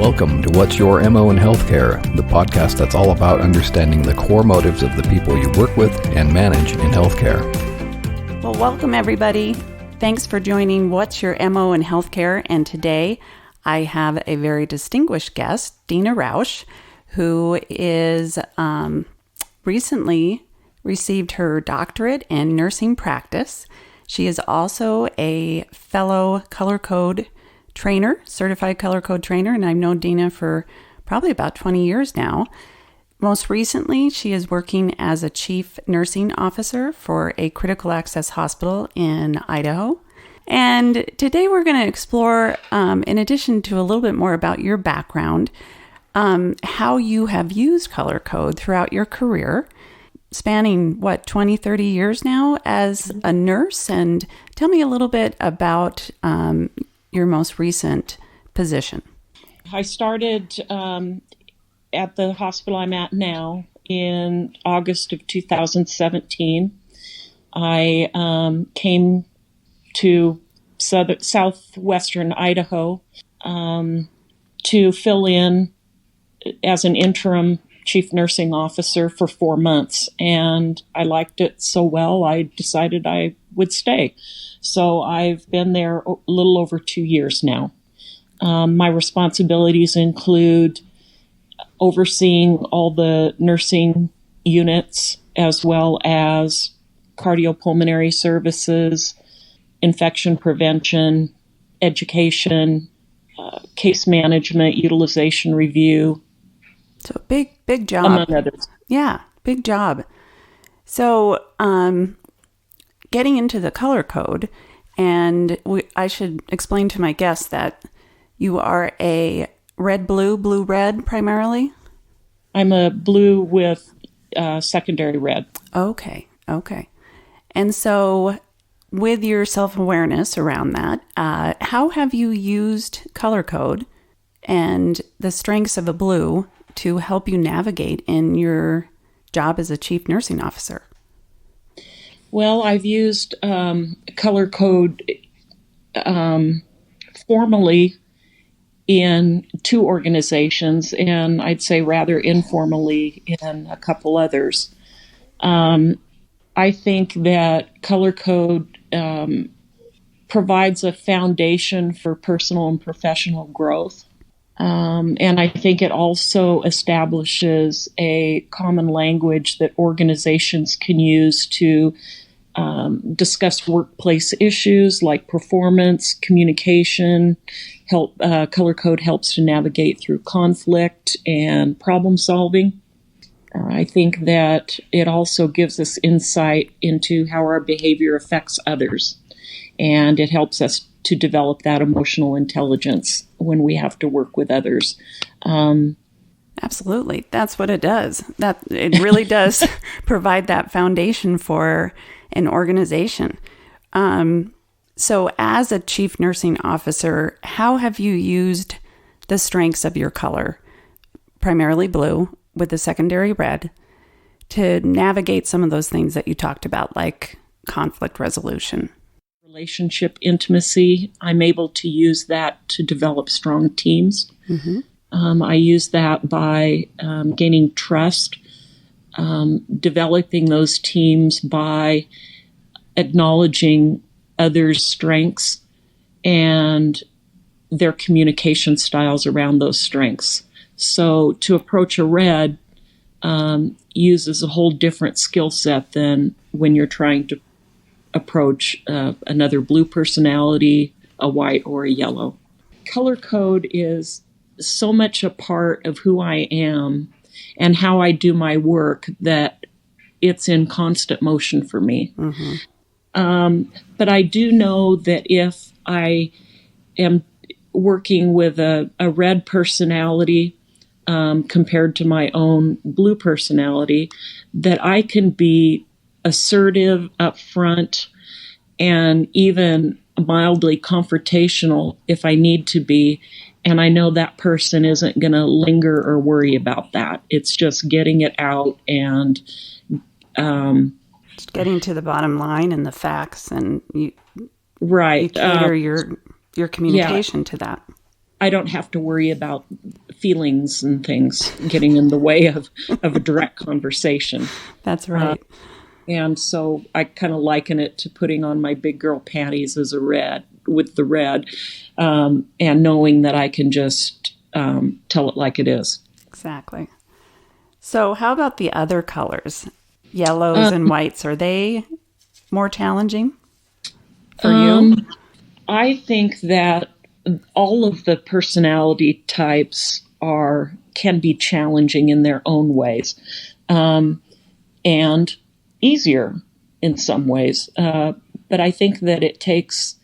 Welcome to What's Your MO in Healthcare, the podcast that's all about understanding the core motives of the people you work with and manage in healthcare. Well, welcome everybody. Thanks for joining What's Your MO in Healthcare. And today I have a very distinguished guest, Deena Rauch, who is recently received her doctorate in nursing practice. She is also a fellow color code trainer, certified color code trainer, and I've known Deena for probably about 20 years now. Most recently, she is working as a chief nursing officer for a critical access hospital in Idaho. And today we're going to explore, in addition to a little bit more about your background, how you have used color code throughout your career, spanning, 20, 30 years now as a nurse. And tell me a little bit about your most recent position. I started at the hospital I'm at now in August of 2017. I came to southwestern Idaho to fill in as an interim chief nursing officer for 4 months. And I liked it so well, I decided I would stay. So I've been there a little over 2 years now. My responsibilities include overseeing all the nursing units as well as cardiopulmonary services, infection prevention, education, case management, utilization review. So big job. Among others. Yeah, big job. So getting into the color code, and I should explain to my guests that you are a blue-red primarily? I'm a blue with secondary red. Okay. And so with your self-awareness around that, how have you used color code and the strengths of a blue to help you navigate in your job as a chief nursing officer? Well, I've used color code formally in 2 organizations, and I'd say rather informally in a couple others. I think that color code provides a foundation for personal and professional growth. And I think it also establishes a common language that organizations can use to discuss workplace issues like performance, communication. Color code helps to navigate through conflict and problem solving. I think that it also gives us insight into how our behavior affects others, and it helps us to develop that emotional intelligence when we have to work with others. Absolutely. That's what it does. That it really does provide that foundation for an organization. So as a chief nursing officer, how have you used the strengths of your color, primarily blue with the secondary red, to navigate some of those things that you talked about, like conflict resolution? Relationship intimacy. I'm able to use that to develop strong teams. Mm-hmm. I use that by gaining trust, developing those teams by acknowledging others' strengths and their communication styles around those strengths. So to approach a red uses a whole different skill set than when you're trying to approach another blue personality, a white, or a yellow. Color code is so much a part of who I am and how I do my work that it's in constant motion for me. Mm-hmm. But I do know that if I am working with a red personality compared to my own blue personality, that I can be assertive, upfront, and even mildly confrontational if I need to be. And I know that person isn't going to linger or worry about that. It's just getting it out and just getting to the bottom line and the facts, and you cater your communication to that. I don't have to worry about feelings and things getting in the way of a direct conversation. That's right. And so I kind of liken it to putting on my big girl panties as a red with the red, and knowing that I can just tell it like it is. Exactly. So how about the other colors? Yellows and whites, are they more challenging for you? I think that all of the personality types can be challenging in their own ways, and easier in some ways. But I think that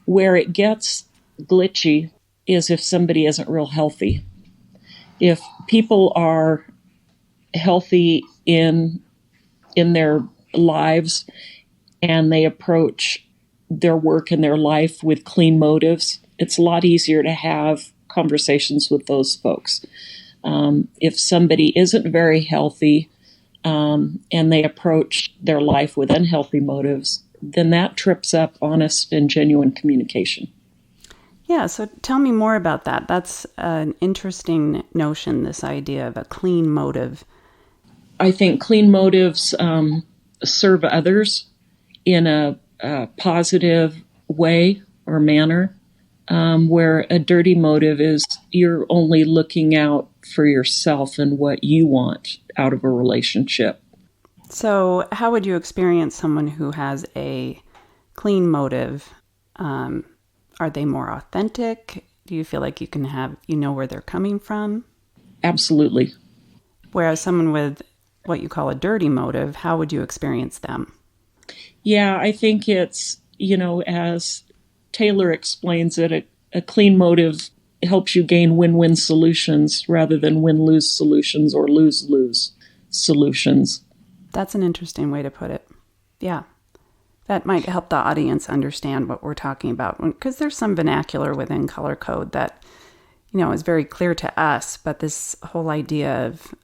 where it gets glitchy is if somebody isn't real healthy. If people are healthy in their lives and they approach their work and their life with clean motives, it's a lot easier to have conversations with those folks. If somebody isn't very healthy and they approach their life with unhealthy motives, then that trips up honest and genuine communication. Yeah, so tell me more about that. That's an interesting notion, this idea of a clean motive. I think clean motives serve others in a positive way or manner, where a dirty motive is you're only looking out for yourself and what you want out of a relationship. So how would you experience someone who has a clean motive? Are they more authentic? Do you feel like you know where they're coming from? Absolutely. Whereas someone with what you call a dirty motive, how would you experience them? Yeah, I think it's, as Taylor explains it, a clean motive helps you gain win-win solutions rather than win-lose solutions or lose-lose solutions. That's an interesting way to put it. Yeah. That might help the audience understand what we're talking about, because there's some vernacular within color code that, is very clear to us, but this whole idea of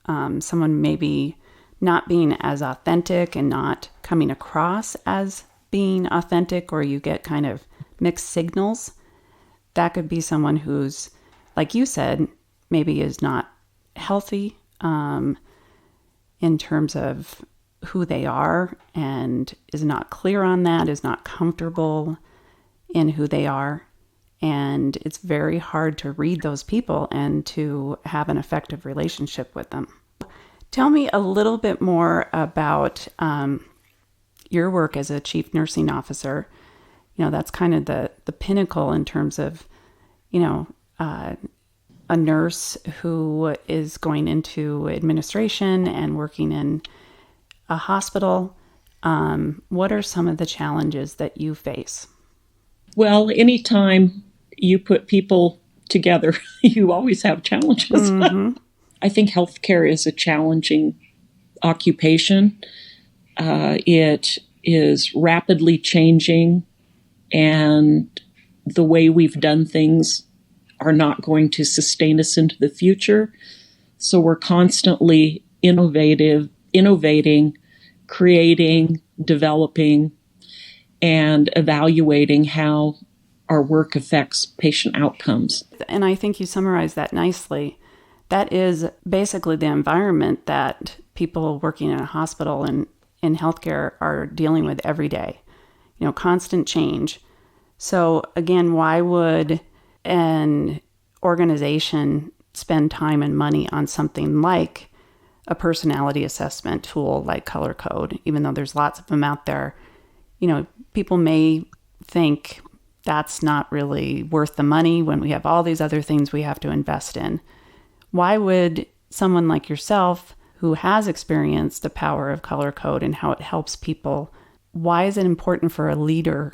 someone maybe not being as authentic and not coming across as being authentic, or you get kind of mixed signals, that could be someone who's, like you said, maybe is not healthy in terms of who they are and is not clear on that, is not comfortable in who they are. And it's very hard to read those people and to have an effective relationship with them. Tell me a little bit more about your work as a chief nursing officer. That's kind of the pinnacle in terms of, a nurse who is going into administration and working in a hospital. What are some of the challenges that you face? Well, anytime you put people together, you always have challenges. Mm-hmm. I think healthcare is a challenging occupation. It is rapidly changing, and the way we've done things are not going to sustain us into the future. So we're constantly innovating, creating, developing, and evaluating how our work affects patient outcomes. And I think you summarized that nicely. That is basically the environment that people working in a hospital and in healthcare are dealing with every day. Constant change. So again, why would an organization spend time and money on something like a personality assessment tool like Color Code, even though there's lots of them out there? People may think that's not really worth the money when we have all these other things we have to invest in. Why would someone like yourself, who has experienced the power of Color Code and how it helps people, why is it important for a leader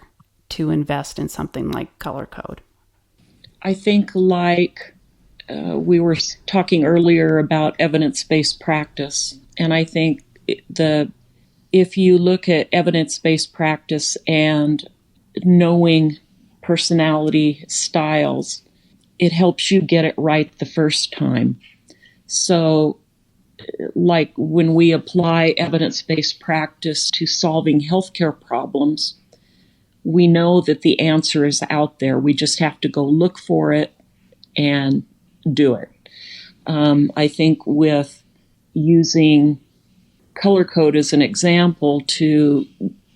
to invest in something like Color Code? I think we were talking earlier about evidence-based practice, and I think if you look at evidence-based practice and knowing personality styles, it helps you get it right the first time. So, like when we apply evidence-based practice to solving healthcare problems, we know that the answer is out there. We just have to go look for it and do it. I think with using color code as an example to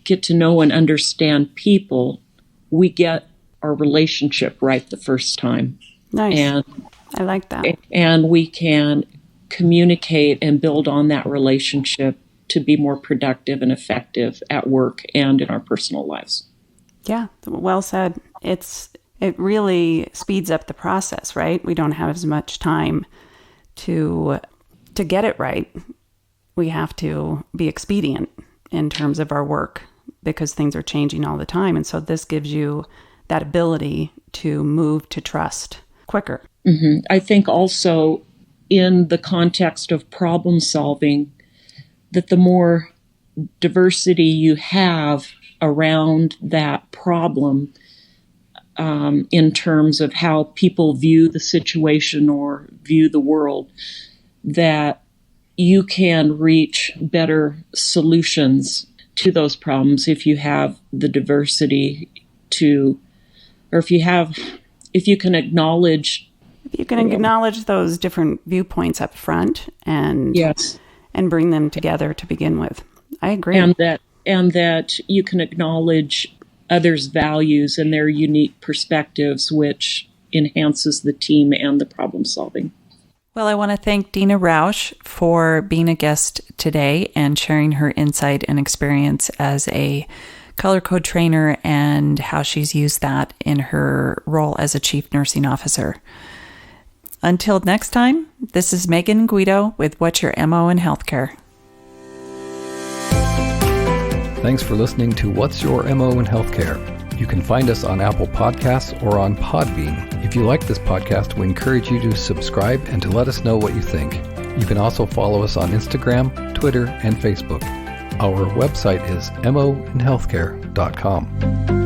get to know and understand people, we get our relationship right the first time. Nice. And I like that. And we can communicate and build on that relationship to be more productive and effective at work and in our personal lives. Yeah, well said. It really speeds up the process, right? We don't have as much time to get it right. We have to be expedient in terms of our work because things are changing all the time. And so this gives you that ability to move to trust quicker. Mm-hmm. I think also in the context of problem solving, that the more diversity you have around that problem, in terms of how people view the situation or view the world, that you can reach better solutions to those problems if you have the diversity if you can acknowledge those different viewpoints up front and yes, and bring them together to begin with. I agree. And that you can acknowledge others' values and their unique perspectives, which enhances the team and the problem solving. Well, I want to thank Deena Rauch for being a guest today and sharing her insight and experience as a color code trainer and how she's used that in her role as a chief nursing officer. Until next time, this is Megan and Guido with What's Your MO in Healthcare. Thanks for listening to What's Your MO in Healthcare. You can find us on Apple Podcasts or on Podbean. If you like this podcast, we encourage you to subscribe and to let us know what you think. You can also follow us on Instagram, Twitter, and Facebook. Our website is moinhealthcare.com.